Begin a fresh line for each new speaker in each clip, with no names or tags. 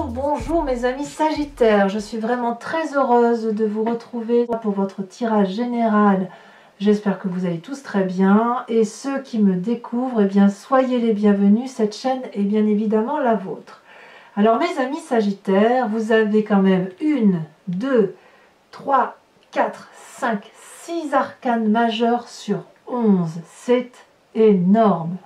bonjour mes amis Sagittaires, je suis vraiment très heureuse de vous retrouver pour votre tirage général. J'espère que vous allez tous très bien et ceux qui me découvrent, eh bien soyez les bienvenus, cette chaîne est bien évidemment la vôtre. Alors mes amis Sagittaires, vous avez quand même 1, 2, 3, 4, 5, 6 arcanes majeures sur 11, c'est énorme.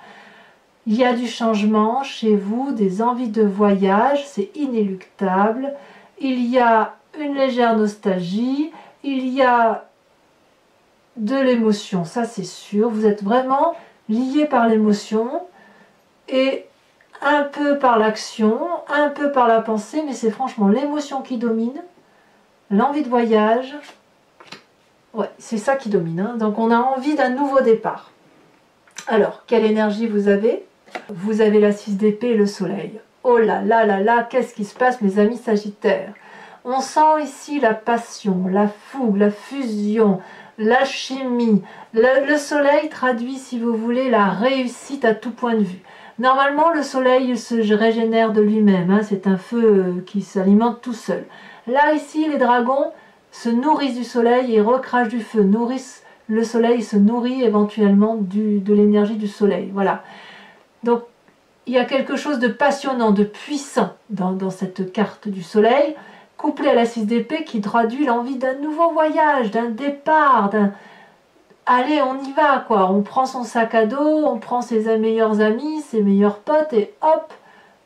Il y a du changement chez vous, des envies de voyage, c'est inéluctable. Il y a une légère nostalgie, il y a de l'émotion, ça c'est sûr. Vous êtes vraiment liés par l'émotion et un peu par l'action, un peu par la pensée, mais c'est franchement l'émotion qui domine, l'envie de voyage. Ouais, c'est ça qui domine, hein. Donc on a envie d'un nouveau départ. Alors, quelle énergie vous avez? Vous avez la 6 d'épée et le soleil. Oh là là là là, qu'est-ce qui se passe mes amis Sagittaires? On sent ici la passion, la fougue, la fusion, la chimie. Le soleil traduit, si vous voulez, la réussite à tout point de vue. Normalement, le soleil il se régénère de lui-même, hein, c'est un feu qui s'alimente tout seul. Là, ici, les dragons se nourrissent du soleil et recrachent du feu, nourrissent le soleil, se nourrit éventuellement de l'énergie du soleil. Voilà. Donc, il y a quelque chose de passionnant, de puissant dans cette carte du soleil, couplé à la 6 d'épée qui traduit l'envie d'un nouveau voyage, d'un départ, d'un... Allez, on y va, quoi. On prend son sac à dos, on prend ses meilleurs amis, ses meilleurs potes, et hop,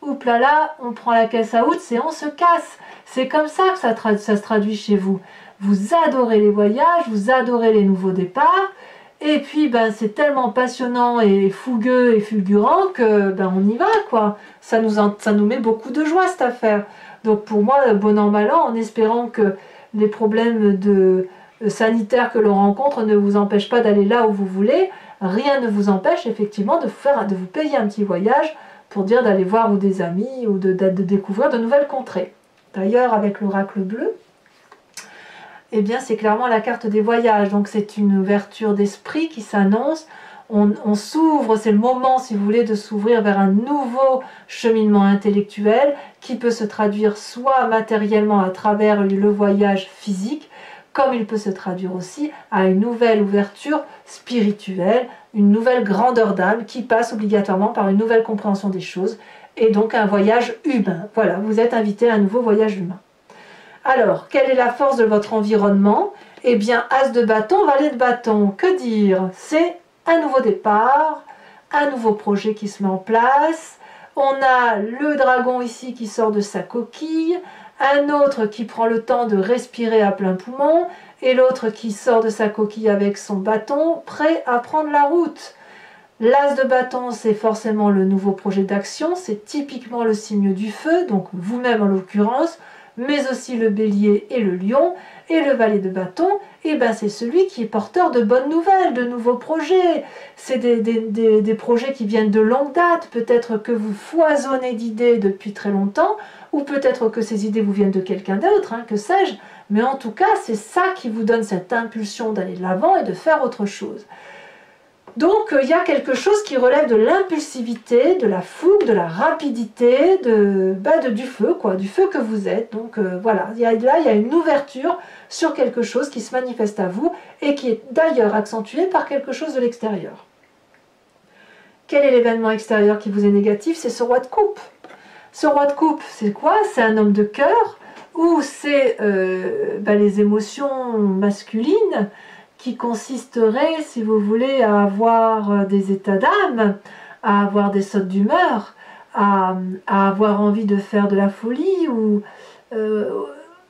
oups là là, on prend la caisse à outils et on se casse. C'est comme ça que ça se traduit chez vous. Vous adorez les voyages, vous adorez les nouveaux départs, et puis ben, c'est tellement passionnant et fougueux et fulgurant que ben, on y va, quoi. Ça nous met beaucoup de joie cette affaire. Donc pour moi, bon an mal an, en espérant que les problèmes sanitaires que l'on rencontre ne vous empêchent pas d'aller là où vous voulez, rien ne vous empêche effectivement de vous payer un petit voyage pour dire d'aller voir ou des amis ou de découvrir de nouvelles contrées. D'ailleurs, avec l'oracle bleu, eh bien c'est clairement la carte des voyages, donc c'est une ouverture d'esprit qui s'annonce, on s'ouvre, c'est le moment si vous voulez de s'ouvrir vers un nouveau cheminement intellectuel qui peut se traduire soit matériellement à travers le voyage physique, comme il peut se traduire aussi à une nouvelle ouverture spirituelle, une nouvelle grandeur d'âme qui passe obligatoirement par une nouvelle compréhension des choses et donc un voyage humain. Voilà, vous êtes invité à un nouveau voyage humain. Alors, quelle est la force de votre environnement? Eh bien, As de bâton, Valet de bâton, que dire? C'est un nouveau départ, un nouveau projet qui se met en place. On a le dragon ici qui sort de sa coquille, un autre qui prend le temps de respirer à plein poumon, et l'autre qui sort de sa coquille avec son bâton, prêt à prendre la route. L'As de bâton, c'est forcément le nouveau projet d'action, c'est typiquement le signe du feu, donc vous-même en l'occurrence, mais aussi le bélier et le lion, et le valet de bâton, et ben c'est celui qui est porteur de bonnes nouvelles, de nouveaux projets. C'est des projets qui viennent de longue date, peut-être que vous foisonnez d'idées depuis très longtemps, ou peut-être que ces idées vous viennent de quelqu'un d'autre, hein, que sais-je, mais en tout cas c'est ça qui vous donne cette impulsion d'aller de l'avant et de faire autre chose. Donc il y a quelque chose qui relève de l'impulsivité, de la fougue, de la rapidité, du feu, quoi, du feu que vous êtes. Donc voilà, là il y a une ouverture sur quelque chose qui se manifeste à vous et qui est d'ailleurs accentué par quelque chose de l'extérieur. Quel est l'événement extérieur qui vous est négatif? C'est ce roi de coupe. Ce roi de coupe, c'est quoi? C'est un homme de cœur ou c'est les émotions masculines qui consisterait, si vous voulez, à avoir des états d'âme, à avoir des sautes d'humeur, à avoir envie de faire de la folie,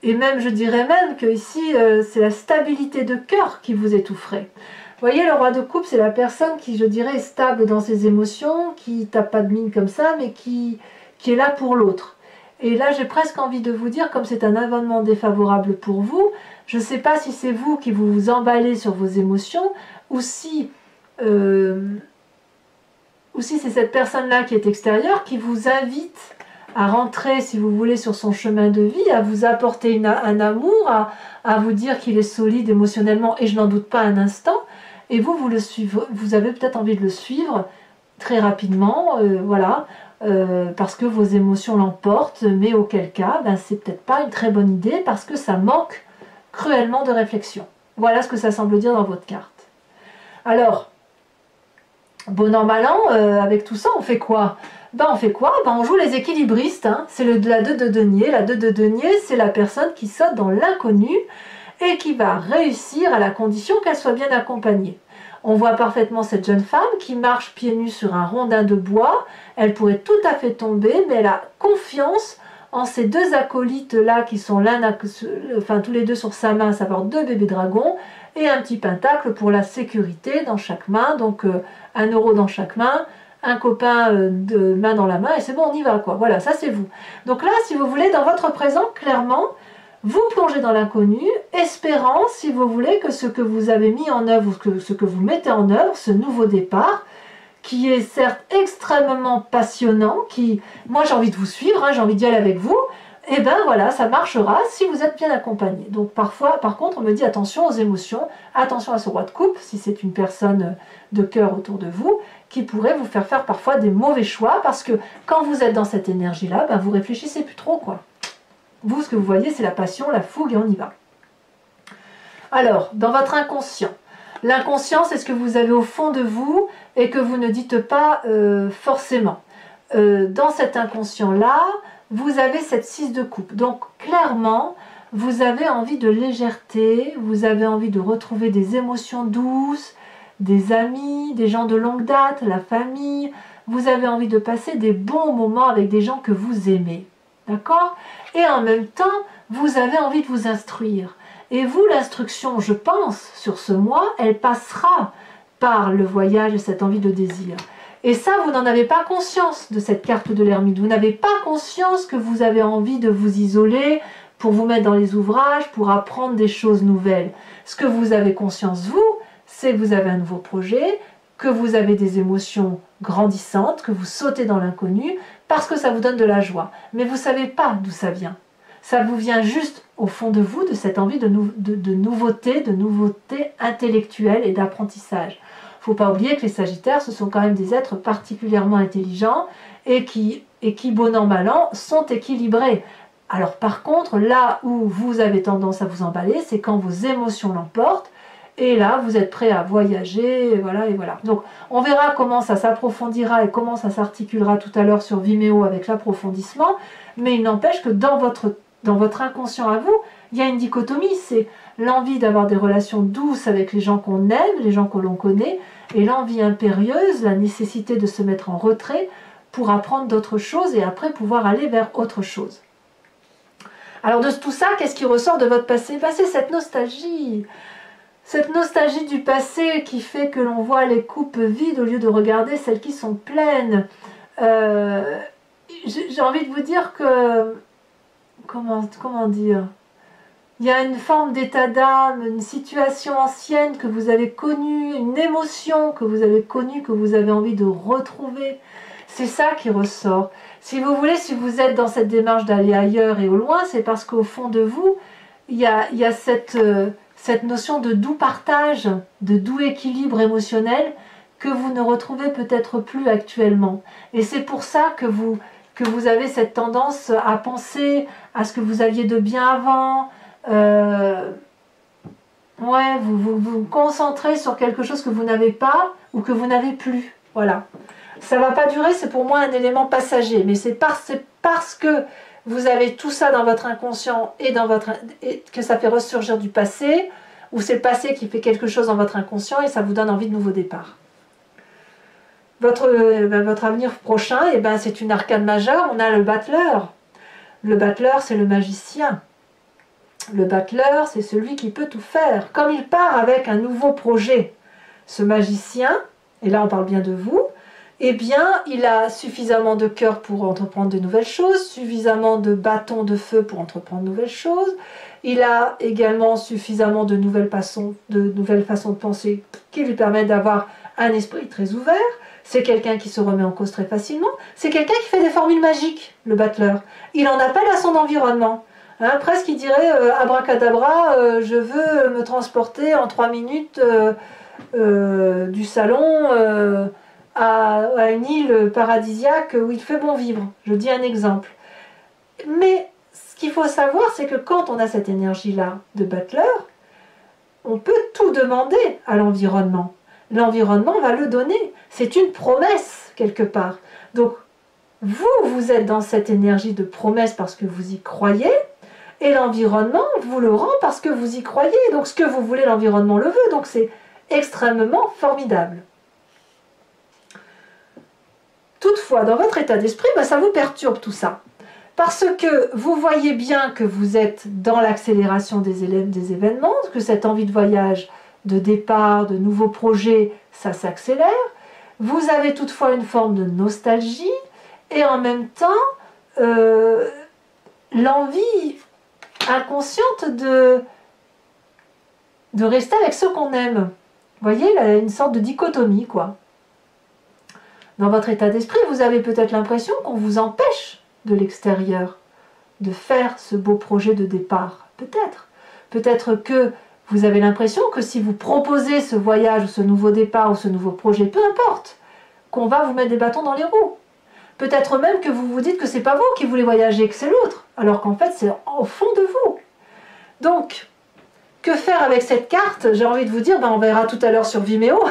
et même, je dirais même que ici, c'est la stabilité de cœur qui vous étoufferait. Vous voyez, le roi de coupe, c'est la personne qui, je dirais, est stable dans ses émotions, qui tape pas de mine comme ça, mais qui est là pour l'autre. Et là, j'ai presque envie de vous dire, comme c'est un événement défavorable pour vous, je ne sais pas si c'est vous qui vous emballez sur vos émotions, ou si c'est cette personne-là qui est extérieure, qui vous invite à rentrer, si vous voulez, sur son chemin de vie, à vous apporter un amour, à vous dire qu'il est solide émotionnellement, et je n'en doute pas un instant, et vous le suivez, vous avez peut-être envie de le suivre très rapidement, voilà, parce que vos émotions l'emportent, mais auquel cas, ben, c'est peut-être pas une très bonne idée parce que ça manque cruellement de réflexion. Voilà ce que ça semble dire dans votre carte. Alors, bon an, mal an, avec tout ça, on fait quoi? Ben, on fait quoi? Ben, on joue les équilibristes, hein. C'est la 2 de denier. La 2 de denier, c'est la personne qui saute dans l'inconnu et qui va réussir à la condition qu'elle soit bien accompagnée. On voit parfaitement cette jeune femme qui marche pieds nus sur un rondin de bois. Elle pourrait tout à fait tomber, mais elle a confiance en ces deux acolytes-là qui sont tous les deux sur sa main, à savoir 2 bébés dragons et un petit pentacle pour la sécurité dans chaque main. Donc 1 euro dans chaque main, un copain de main dans la main et c'est bon, on y va quoi. Voilà, ça c'est vous. Donc là, si vous voulez, dans votre présent, clairement, vous plongez dans l'inconnu, espérant, si vous voulez, que ce que vous avez mis en œuvre, ou que ce que vous mettez en œuvre, ce nouveau départ, qui est certes extrêmement passionnant, moi j'ai envie de vous suivre, hein, j'ai envie d'y aller avec vous, et ben voilà, ça marchera si vous êtes bien accompagné. Donc parfois, par contre, on me dit attention aux émotions, attention à ce roi de coupe, si c'est une personne de cœur autour de vous, qui pourrait vous faire parfois des mauvais choix, parce que quand vous êtes dans cette énergie-là, ben vous réfléchissez plus trop, quoi. Vous, ce que vous voyez, c'est la passion, la fougue, et on y va. Alors, dans votre inconscient, l'inconscient, c'est ce que vous avez au fond de vous et que vous ne dites pas forcément. Dans cet inconscient-là, vous avez cette 6 de coupe. Donc, clairement, vous avez envie de légèreté, vous avez envie de retrouver des émotions douces, des amis, des gens de longue date, la famille. Vous avez envie de passer des bons moments avec des gens que vous aimez. D'accord? Et en même temps, vous avez envie de vous instruire. Et vous, l'instruction, je pense, sur ce mois, elle passera par le voyage et cette envie de désir. Et ça, vous n'en avez pas conscience de cette carte de l'ermite. Vous n'avez pas conscience que vous avez envie de vous isoler pour vous mettre dans les ouvrages, pour apprendre des choses nouvelles. Ce que vous avez conscience, vous, c'est que vous avez un nouveau projet, que vous avez des émotions grandissantes, que vous sautez dans l'inconnu, parce que ça vous donne de la joie. Mais vous ne savez pas d'où ça vient. Ça vous vient juste au fond de vous, de cette envie de nouveauté intellectuelle et d'apprentissage. Il ne faut pas oublier que les Sagittaires, ce sont quand même des êtres particulièrement intelligents et qui, bon an, mal an, sont équilibrés. Alors par contre, là où vous avez tendance à vous emballer, c'est quand vos émotions l'emportent. Et là, vous êtes prêt à voyager, et voilà, et voilà. Donc, on verra comment ça s'approfondira et comment ça s'articulera tout à l'heure sur Vimeo avec l'approfondissement. Mais il n'empêche que dans votre inconscient à vous, il y a une dichotomie. C'est l'envie d'avoir des relations douces avec les gens qu'on aime, les gens que l'on connaît, et l'envie impérieuse, la nécessité de se mettre en retrait pour apprendre d'autres choses et après pouvoir aller vers autre chose. Alors de tout ça, qu'est-ce qui ressort de votre passé? C'est cette nostalgie. Cette nostalgie du passé qui fait que l'on voit les coupes vides au lieu de regarder celles qui sont pleines. J'ai envie de vous dire que... Comment dire? Il y a une forme d'état d'âme, une situation ancienne que vous avez connue, une émotion que vous avez connue, que vous avez envie de retrouver. C'est ça qui ressort. Si vous voulez, si vous êtes dans cette démarche d'aller ailleurs et au loin, c'est parce qu'au fond de vous, il y a cette notion de doux partage, de doux équilibre émotionnel que vous ne retrouvez peut-être plus actuellement. Et c'est pour ça que vous avez cette tendance à penser à ce que vous aviez de bien avant. Vous vous concentrez sur quelque chose que vous n'avez pas ou que vous n'avez plus. Voilà. Ça ne va pas durer, c'est pour moi un élément passager. Mais c'est parce que vous avez tout ça dans votre inconscient et que ça fait ressurgir du passé, ou c'est le passé qui fait quelque chose dans votre inconscient et ça vous donne envie de nouveaux départs. Votre avenir prochain, c'est une arcane majeure, on a le battleur. Le battleur, c'est le magicien. Le battleur, c'est celui qui peut tout faire. Comme il part avec un nouveau projet, ce magicien, et là on parle bien de vous, il a suffisamment de cœur pour entreprendre de nouvelles choses, suffisamment de bâtons de feu pour entreprendre de nouvelles choses. Il a également suffisamment de nouvelles façons de penser qui lui permettent d'avoir un esprit très ouvert. C'est quelqu'un qui se remet en cause très facilement. C'est quelqu'un qui fait des formules magiques, le battleur. Il en appelle à son environnement. Presque il dirait abracadabra, je veux me transporter en 3 minutes du salon à une île paradisiaque où il fait bon vivre. Je dis un exemple. Mais ce qu'il faut savoir, c'est que quand on a cette énergie-là de Butler, on peut tout demander à l'environnement. L'environnement va le donner. C'est une promesse, quelque part. Donc, vous êtes dans cette énergie de promesse parce que vous y croyez, et l'environnement vous le rend parce que vous y croyez. Donc, ce que vous voulez, l'environnement le veut. Donc, c'est extrêmement formidable. Toutefois, dans votre état d'esprit, ça vous perturbe tout ça. Parce que vous voyez bien que vous êtes dans l'accélération des événements, que cette envie de voyage, de départ, de nouveaux projets, ça s'accélère. Vous avez toutefois une forme de nostalgie et en même temps l'envie inconsciente de rester avec ceux qu'on aime. Vous voyez, il y a une sorte de dichotomie, quoi. Dans votre état d'esprit, vous avez peut-être l'impression qu'on vous empêche de l'extérieur de faire ce beau projet de départ. Peut-être. Peut-être que vous avez l'impression que si vous proposez ce voyage, ou ce nouveau départ, ou ce nouveau projet, peu importe, qu'on va vous mettre des bâtons dans les roues. Peut-être même que vous vous dites que c'est pas vous qui voulez voyager, que c'est l'autre, alors qu'en fait c'est au fond de vous. Donc, que faire avec cette carte? J'ai envie de vous dire, on verra tout à l'heure sur Vimeo,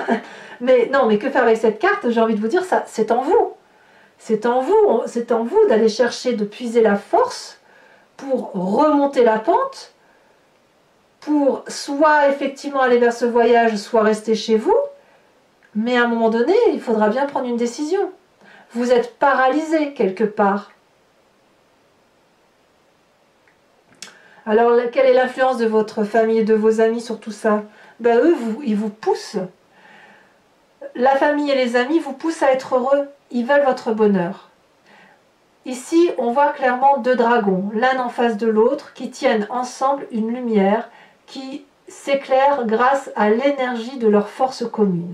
mais non, mais que faire avec cette carte? J'ai envie de vous dire, ça, c'est en vous. C'est en vous d'aller chercher, de puiser la force pour remonter la pente, pour soit effectivement aller vers ce voyage, soit rester chez vous, mais à un moment donné, il faudra bien prendre une décision. Vous êtes paralysé quelque part. Alors, quelle est l'influence de votre famille et de vos amis sur tout ça? Eux, ils vous poussent. La famille et les amis vous poussent à être heureux. Ils veulent votre bonheur. Ici, on voit clairement deux dragons, l'un en face de l'autre, qui tiennent ensemble une lumière qui s'éclaire grâce à l'énergie de leur force commune.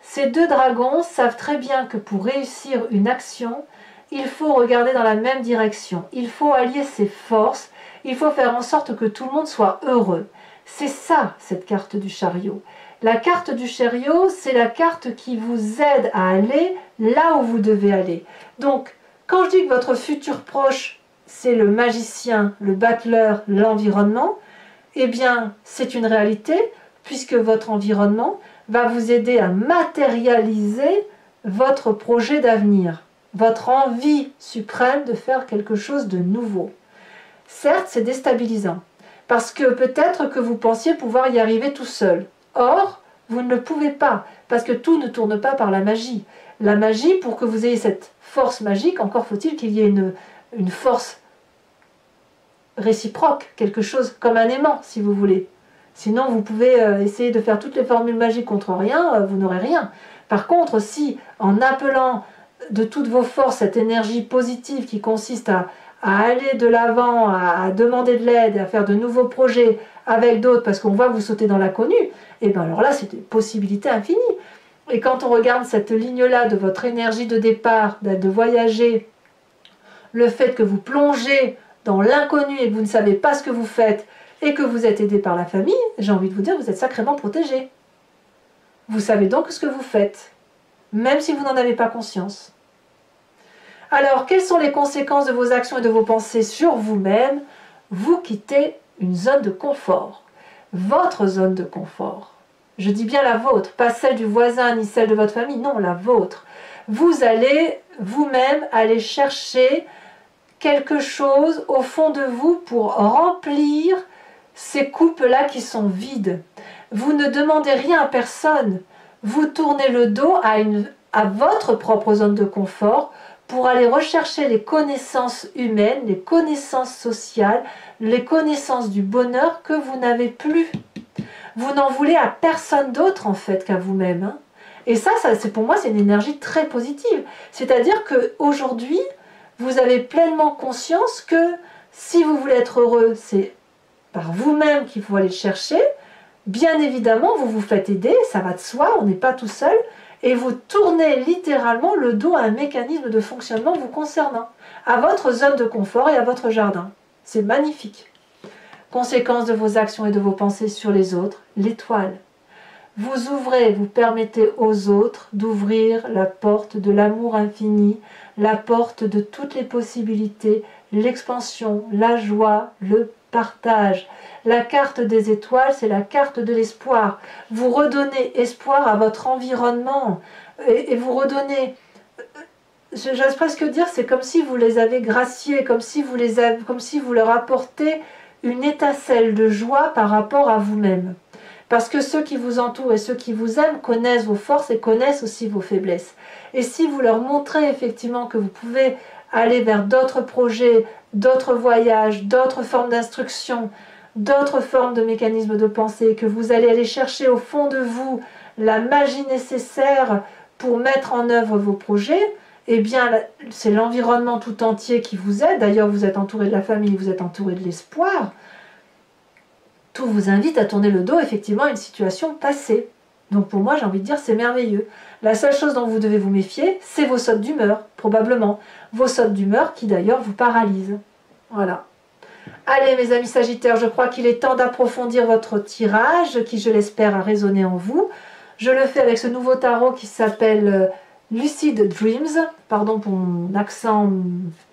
Ces deux dragons savent très bien que pour réussir une action, il faut regarder dans la même direction. Il faut allier ses forces. Il faut faire en sorte que tout le monde soit heureux. C'est ça, cette carte du chariot. La carte du chariot, c'est la carte qui vous aide à aller là où vous devez aller. Donc, quand je dis que votre futur proche, c'est le magicien, le battleur, l'environnement, eh bien, c'est une réalité, puisque votre environnement va vous aider à matérialiser votre projet d'avenir, votre envie suprême de faire quelque chose de nouveau. Certes, c'est déstabilisant, parce que peut-être que vous pensiez pouvoir y arriver tout seul. Or, vous ne le pouvez pas, parce que tout ne tourne pas par la magie. La magie, pour que vous ayez cette force magique, encore faut-il qu'il y ait une force réciproque, quelque chose comme un aimant, si vous voulez. Sinon, vous pouvez essayer de faire toutes les formules magiques contre rien, vous n'aurez rien. Par contre, si, en appelant de toutes vos forces cette énergie positive qui consiste à aller de l'avant, à demander de l'aide, à faire de nouveaux projets avec d'autres, parce qu'on va vous sauter dans l'inconnu, et bien alors là, c'est une possibilité infinie. Et quand on regarde cette ligne-là de votre énergie de départ, de voyager, le fait que vous plongez dans l'inconnu et que vous ne savez pas ce que vous faites, et que vous êtes aidé par la famille, j'ai envie de vous dire, vous êtes sacrément protégé. Vous savez donc ce que vous faites, même si vous n'en avez pas conscience. Alors, quelles sont les conséquences de vos actions et de vos pensées sur vous-même? Vous quittez une zone de confort, votre zone de confort. Je dis bien la vôtre, pas celle du voisin ni celle de votre famille, non, la vôtre. Vous allez vous-même aller chercher quelque chose au fond de vous pour remplir ces coupes-là qui sont vides. Vous ne demandez rien à personne. Vous tournez le dos à votre propre zone de confort pour aller rechercher les connaissances humaines, les connaissances sociales, les connaissances du bonheur que vous n'avez plus. Vous n'en voulez à personne d'autre en fait qu'à vous-même. Hein. Et ça c'est pour moi, c'est une énergie très positive. C'est-à-dire qu'aujourd'hui, vous avez pleinement conscience que si vous voulez être heureux, c'est par vous-même qu'il faut aller le chercher. Bien évidemment, vous vous faites aider, ça va de soi, on n'est pas tout seul, et vous tournez littéralement le dos à un mécanisme de fonctionnement vous concernant, à votre zone de confort et à votre jardin. C'est magnifique. Conséquence de vos actions et de vos pensées sur les autres, l'étoile. Vous ouvrez, vous permettez aux autres d'ouvrir la porte de l'amour infini, la porte de toutes les possibilités, l'expansion, la joie, le partage. La carte des étoiles, c'est la carte de l'espoir. Vous redonnez espoir à votre environnement et vous redonnez, j'ose presque dire, c'est comme si vous les avez graciés, comme si vous leur apportez une étincelle de joie par rapport à vous-même. Parce que ceux qui vous entourent et ceux qui vous aiment connaissent vos forces et connaissent aussi vos faiblesses. Et si vous leur montrez effectivement que vous pouvez aller vers d'autres projets, d'autres voyages, d'autres formes d'instruction, d'autres formes de mécanismes de pensée, que vous allez aller chercher au fond de vous la magie nécessaire pour mettre en œuvre vos projets, eh bien c'est l'environnement tout entier qui vous aide. D'ailleurs vous êtes entouré de la famille, vous êtes entouré de l'espoir. Tout vous invite à tourner le dos effectivement à une situation passée. Donc pour moi, j'ai envie de dire, c'est merveilleux. La seule chose dont vous devez vous méfier, c'est vos sautes d'humeur, probablement. Vos sautes d'humeur qui d'ailleurs vous paralysent. Voilà. Allez mes amis Sagittaires, je crois qu'il est temps d'approfondir votre tirage, qui je l'espère a résonné en vous. Je le fais avec ce nouveau tarot qui s'appelle Lucid Dreams. Pardon pour mon accent,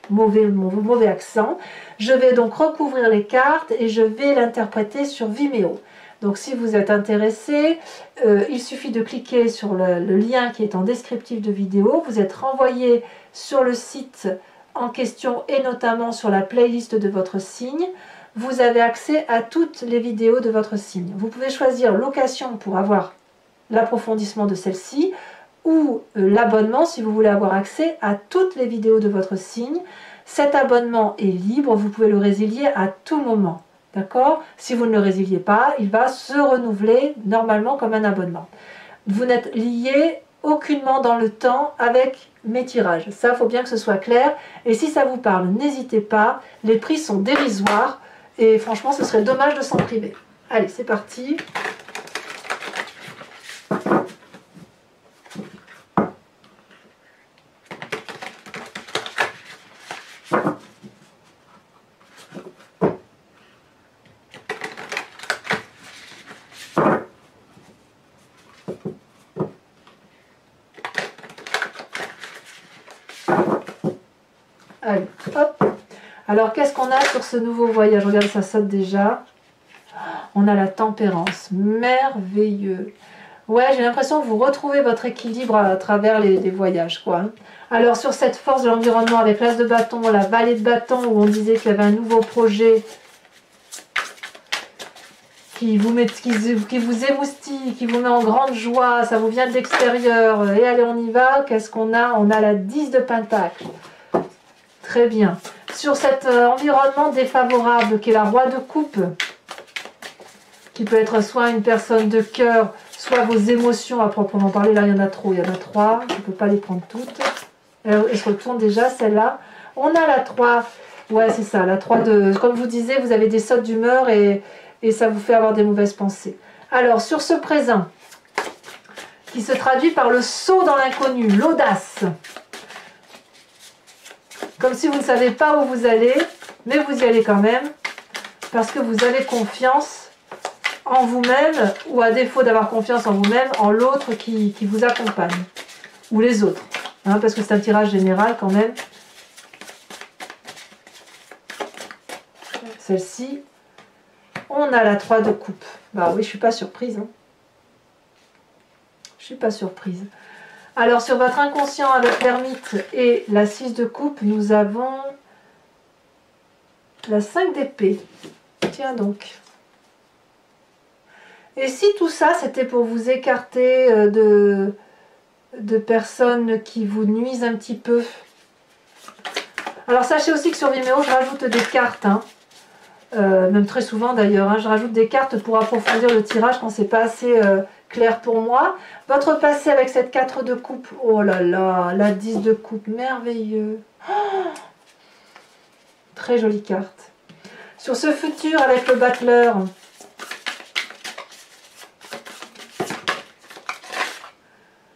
mon mauvais accent. Je vais donc recouvrir les cartes et je vais l'interpréter sur Vimeo. Donc si vous êtes intéressé, il suffit de cliquer sur le lien qui est en descriptif de vidéo. Vous êtes renvoyé sur le site en question et notamment sur la playlist de votre signe. Vous avez accès à toutes les vidéos de votre signe. Vous pouvez choisir location pour avoir l'approfondissement de celle-ci ou l'abonnement si vous voulez avoir accès à toutes les vidéos de votre signe. Cet abonnement est libre, vous pouvez le résilier à tout moment. D'accord? Si vous ne le résiliez pas, il va se renouveler normalement comme un abonnement. Vous n'êtes lié aucunement dans le temps avec mes tirages. Ça, il faut bien que ce soit clair. Et si ça vous parle, n'hésitez pas. Les prix sont dérisoires. Et franchement, ce serait dommage de s'en priver. Allez, c'est parti. Allez, hop. Alors, qu'est-ce qu'on a sur ce nouveau voyage? Regarde, ça saute déjà. On a la tempérance. Merveilleux. Ouais, j'ai l'impression que vous retrouvez votre équilibre à travers les voyages, quoi. Alors, sur cette force de l'environnement avec l'as de bâton, la vallée de bâton, où on disait qu'il y avait un nouveau projet qui vous émoustille, qui vous met en grande joie, ça vous vient de l'extérieur. Et allez, on y va. Qu'est-ce qu'on a? On a la 10 de Pentacle. Très bien. Sur cet environnement défavorable qui est la roi de coupe, qui peut être soit une personne de cœur, soit vos émotions à proprement parler. Là, il y en a trop, il y en a 3. Je ne peux pas les prendre toutes. Elle se retourne déjà, celle-là. On a la 3. Ouais, c'est ça, la 3 de... Comme je vous disais, vous avez des sautes d'humeur et ça vous fait avoir des mauvaises pensées. Alors, sur ce présent, qui se traduit par le saut dans l'inconnu, l'audace. Comme si vous ne savez pas où vous allez, mais vous y allez quand même, parce que vous avez confiance en vous-même, ou à défaut d'avoir confiance en vous-même, en l'autre qui vous accompagne, ou les autres, hein, parce que c'est un tirage général quand même. Celle-ci, on a la 3 de coupe. Bah oui, je suis pas surprise. Hein. Je suis pas surprise. Alors, sur votre inconscient avec l'ermite et la 6 de coupe, nous avons la 5 d'épée. Tiens donc. Et si tout ça, c'était pour vous écarter de personnes qui vous nuisent un petit peu. Alors, sachez aussi que sur Vimeo, je rajoute des cartes. Hein. Même très souvent d'ailleurs. Hein, je rajoute des cartes pour approfondir le tirage quand c'est pas assez... clair pour moi. Votre passé avec cette 4 de coupe. Oh là là, la 10 de coupe. Merveilleux. Oh, très jolie carte. Sur ce futur avec le battleur.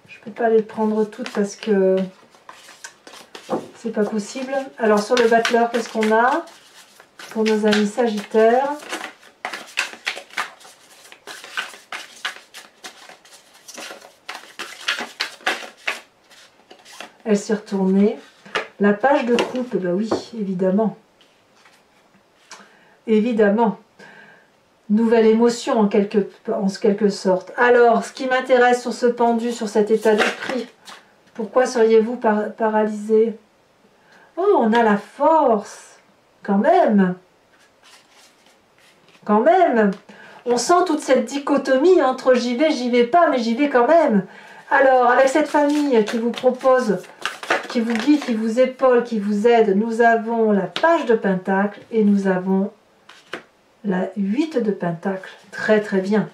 Je peux pas les prendre toutes parce que c'est pas possible. Alors sur le battleur, qu'est-ce qu'on a pour nos amis Sagittaires? Elle s'est retournée. La page de coupe, ben oui, évidemment. Évidemment. Nouvelle émotion en quelque sorte. Alors, ce qui m'intéresse sur ce pendu, sur cet état d'esprit, pourquoi seriez-vous paralysé? Oh, on a la force, quand même. Quand même. On sent toute cette dichotomie entre j'y vais pas, mais j'y vais quand même. Alors, avec cette famille qui vous propose, qui vous guide, qui vous épaule, qui vous aide, nous avons la page de Pentacle et nous avons la 8 de Pentacle. Très très bien.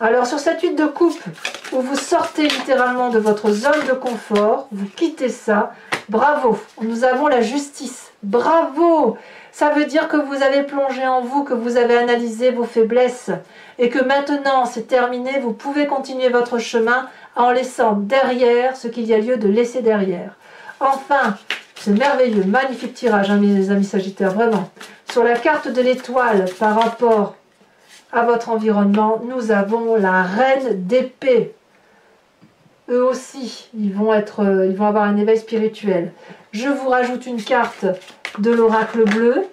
Alors sur cette 8 de coupe, où vous sortez littéralement de votre zone de confort, vous quittez ça, bravo. Nous avons la justice. Bravo. Ça veut dire que vous avez plongé en vous, que vous avez analysé vos faiblesses et que maintenant c'est terminé, vous pouvez continuer votre chemin en laissant derrière ce qu'il y a lieu de laisser derrière. Enfin, c'est merveilleux, magnifique tirage, hein, mes amis Sagittaires, vraiment. Sur la carte de l'étoile par rapport à votre environnement, nous avons la reine d'épée. Eux aussi, ils vont avoir un éveil spirituel. Je vous rajoute une carte de l'oracle bleu.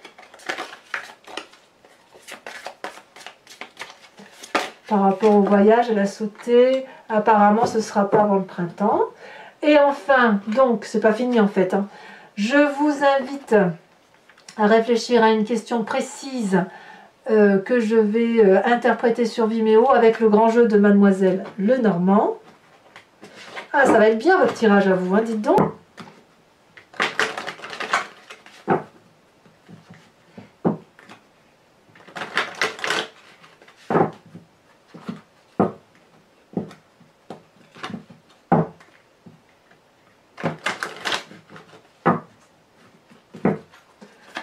Par rapport au voyage, elle a sauté. Apparemment, ce ne sera pas avant le printemps. Et enfin, donc, c'est pas fini en fait, hein. Je vous invite à réfléchir à une question précise que je vais interpréter sur Vimeo avec le grand jeu de Mademoiselle Lenormand. Ah, ça va être bien votre tirage à vous, hein, dites donc.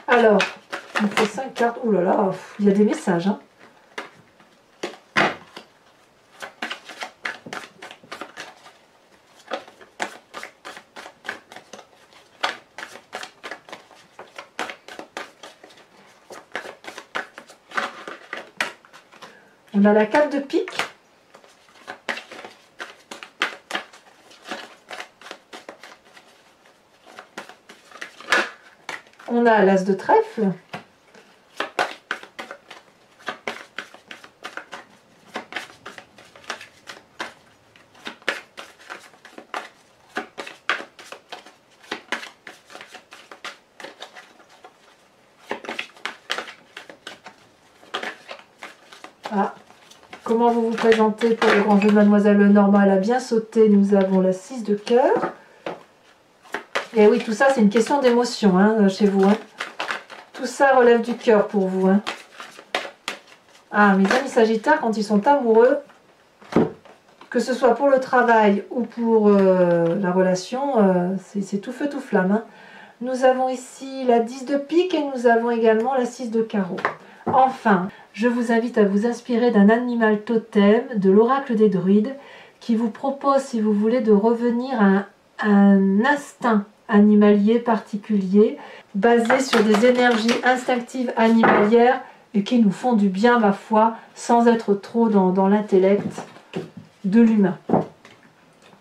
Alors, on fait 5 cartes. Ouh là là, il y a des messages, hein. On a la 4 de pique. On a l'as de trèfle. Ah, comment vous vous présentez pour le grand jeu de Mademoiselle Lenormand? Elle a bien sauté. Nous avons la 6 de cœur. Et oui, tout ça, c'est une question d'émotion, hein, chez vous, hein. Tout ça relève du cœur pour vous, hein. Ah, mes amis Sagittaires, quand ils sont amoureux, que ce soit pour le travail ou pour la relation, c'est tout feu, tout flamme, hein. Nous avons ici la 10 de pique et nous avons également la 6 de carreau. Enfin, je vous invite à vous inspirer d'un animal totem de l'oracle des druides qui vous propose, si vous voulez, de revenir à un instinct animalier particulier basé sur des énergies instinctives animalières et qui nous font du bien, ma foi, sans être trop dans l'intellect de l'humain.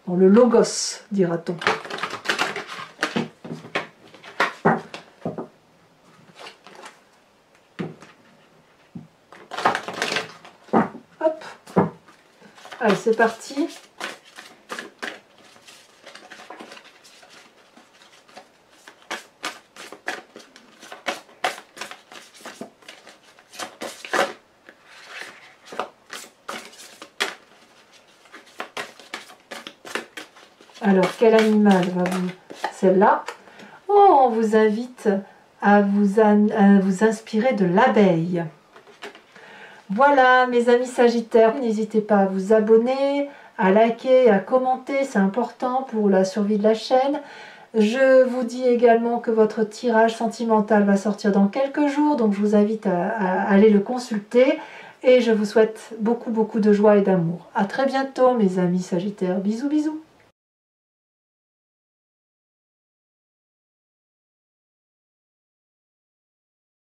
Dans le logos, dira-t-on. Hop. Allez, c'est parti. Alors, quel animal va vous... Celle-là. Oh, on vous invite à vous inspirer de l'abeille. Voilà, mes amis Sagittaires, n'hésitez pas à vous abonner, à liker, à commenter, c'est important pour la survie de la chaîne. Je vous dis également que votre tirage sentimental va sortir dans quelques jours, donc je vous invite à aller le consulter. Et je vous souhaite beaucoup de joie et d'amour. À très bientôt, mes amis Sagittaires. Bisous, bisous.